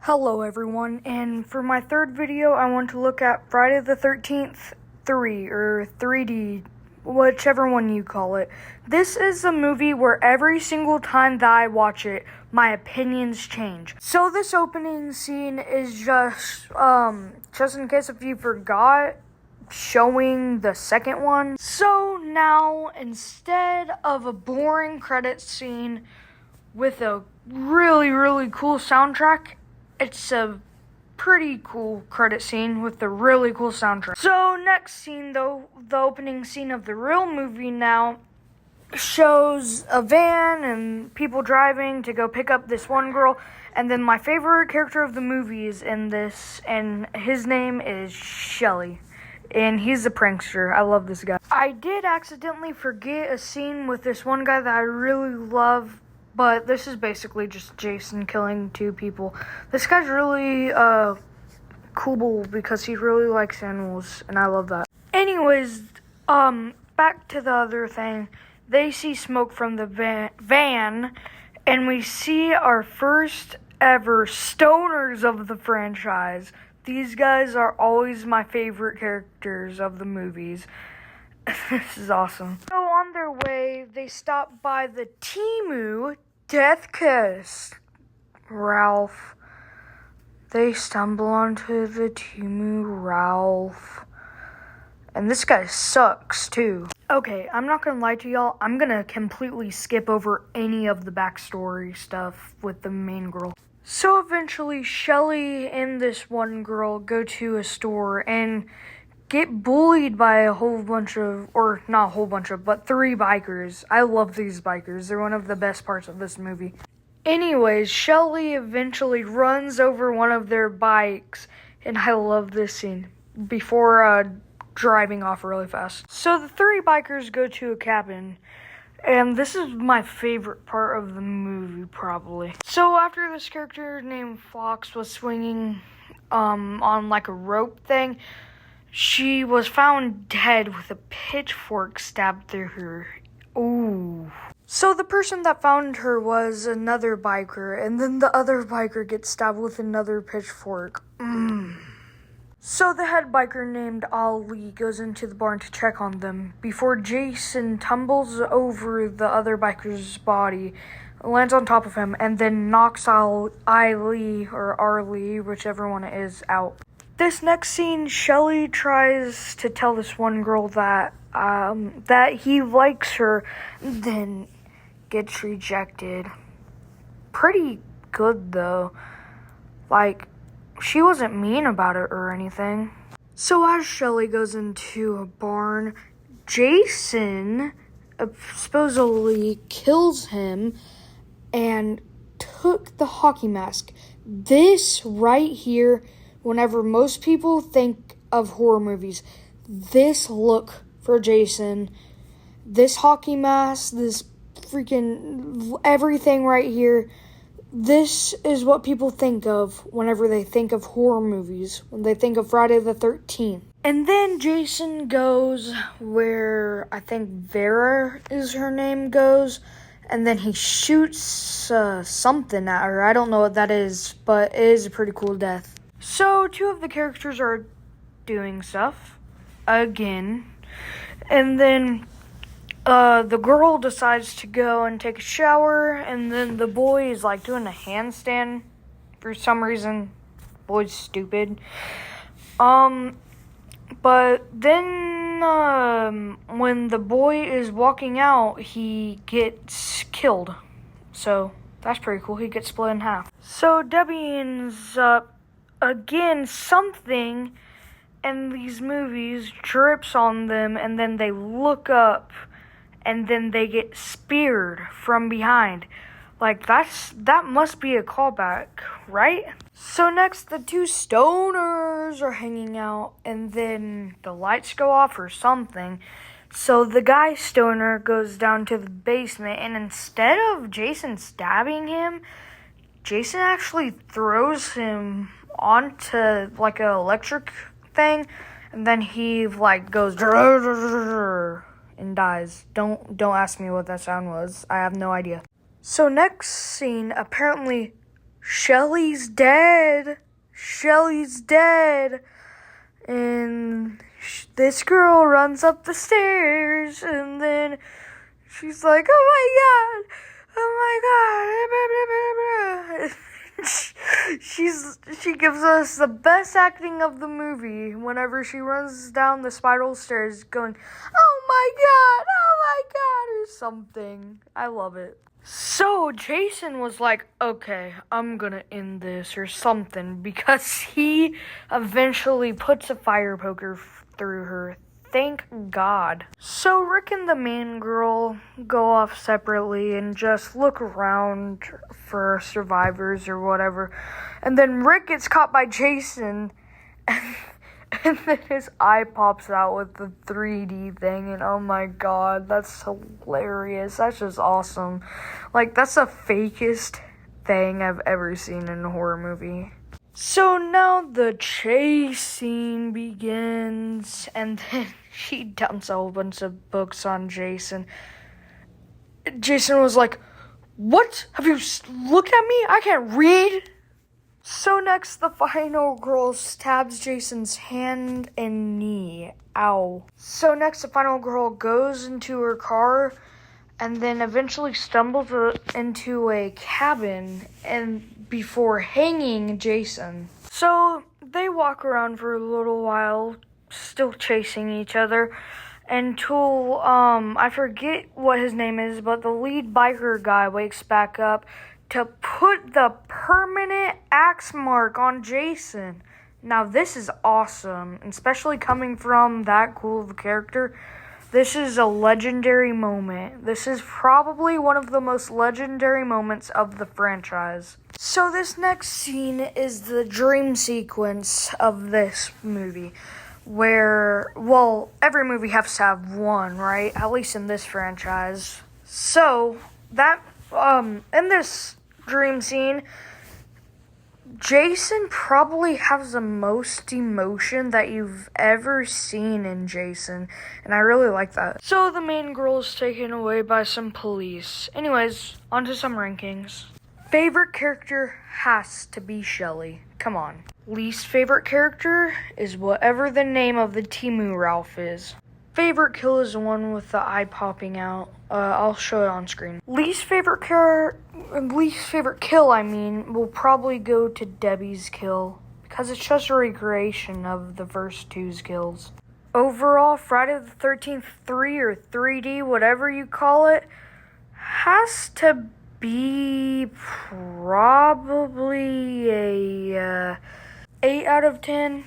Hello everyone, and for my third video I want to look at Friday the 13th 3 or 3D, whichever one you call it. This is a movie where every single time that I watch it, my opinions change. So this opening scene is just in case if you forgot, showing the second one. So now, instead of a boring credit scene with a really cool soundtrack, it's a pretty cool credit scene with a really cool soundtrack. So next scene, though, the opening scene of the real movie now shows a van and people driving to go pick up this one girl. And then my favorite character of the movie is in this, and his name is Shelly. And he's a prankster. I love this guy. I did accidentally forget a scene with this one guy that I really love, but this is basically just Jason killing two people. This guy's really cool because he really likes animals, and I love that. Anyways, back to the other thing. They see smoke from the van, and we see our first ever stoners of the franchise. These guys are always my favorite characters of the movies. This is awesome. So on their way, they stop by the Temu Death Kiss. Ralph. They stumble onto the Temu Ralph. And this guy sucks too. Okay, I'm not gonna lie to y'all. I'm gonna completely skip over any of the backstory stuff with the main girl. So eventually, Shelly and this one girl go to a store and get bullied by a whole bunch of, or not a whole bunch of, but 3 bikers. I love these bikers. They're one of the best parts of this movie. Anyways, Shelly eventually runs over one of their bikes, and I love this scene, before driving off really fast. So the 3 bikers go to a cabin, and this is my favorite part of the movie, probably. So after this character named Fox was swinging on like a rope thing, she was found dead with a pitchfork stabbed through her. Ooh. So the person that found her was another biker, and then the other biker gets stabbed with another pitchfork. So the head biker named Ali goes into the barn to check on them before Jason tumbles over the other biker's body, lands on top of him, and then knocks Ali or Arlie, whichever one it is, out. This next scene, Shelly tries to tell this one girl that he likes her, then gets rejected. Pretty good though. Like, she wasn't mean about it or anything. So as Shelly goes into a barn, Jason supposedly kills him and took the hockey mask. This right here, whenever most people think of horror movies, this look for Jason, this hockey mask, this freaking everything right here, this is what people think of whenever they think of horror movies, when they think of Friday the 13th. And then Jason goes where I think Vera is her name goes, and then he shoots something at her. I don't know what that is, but it is a pretty cool death. So 2 of the characters are doing stuff again, and then the girl decides to go and take a shower, and then the boy is like doing a handstand for some reason. Boy's stupid. But then when the boy is walking out, he gets killed. So that's pretty cool. He gets split in half. So Debbie ends up, again, something in these movies drips on them, and then they look up, and then they get speared from behind. Like, that must be a callback, right? So next, the 2 stoners are hanging out, and then the lights go off or something. So the guy stoner goes down to the basement, and instead of Jason stabbing him, Jason actually throws him onto like an electric thing, and then he like goes and dies. Don't ask me what that sound was. I have no idea. So next scene, apparently Shelly's dead. Shelly's dead. And this girl runs up the stairs, and then she's like, oh my god. She gives us the best acting of the movie whenever she runs down the spiral stairs going, oh my god, or something. I love it. So Jason was like, okay, I'm gonna end this or something, because he eventually puts a fire poker through her. Thank God. So Rick and the main girl go off separately and just look around for survivors or whatever. And then Rick gets caught by Jason, and then his eye pops out with the 3D thing, and oh my god, that's hilarious. That's just awesome. Like, that's the fakest thing I've ever seen in a horror movie. So now the chase scene begins, and then she dumps a whole bunch of books on Jason. Jason was like, what? Have you looked at me? I can't read. So next, the final girl stabs Jason's hand and knee. Ow. So next, the final girl goes into her car and then eventually stumbles into a cabin and before hanging Jason. So they walk around for a little while, still chasing each other, until, I forget what his name is, but the lead biker guy wakes back up to put the permanent axe mark on Jason. Now, this is awesome, especially coming from that cool of a character. This is a legendary moment. This is probably one of the most legendary moments of the franchise. So this next scene is the dream sequence of this movie, where, well, every movie has to have one, right? At least in this franchise. So, that, in this dream scene, Jason probably has the most emotion that you've ever seen in Jason, and I really like that. So the main girl is taken away by some police. Anyways, on to some rankings. Favorite character has to be Shelly. Come on. Least favorite character is whatever the name of the Temu Ralph is. Favorite kill is the one with the eye popping out. I'll show it on screen. Least favorite kill, will probably go to Debbie's kill, because it's just a recreation of the first two's kills. Overall, Friday the 13th 3 or 3D, whatever you call it, has to be probably a 8 out of 10.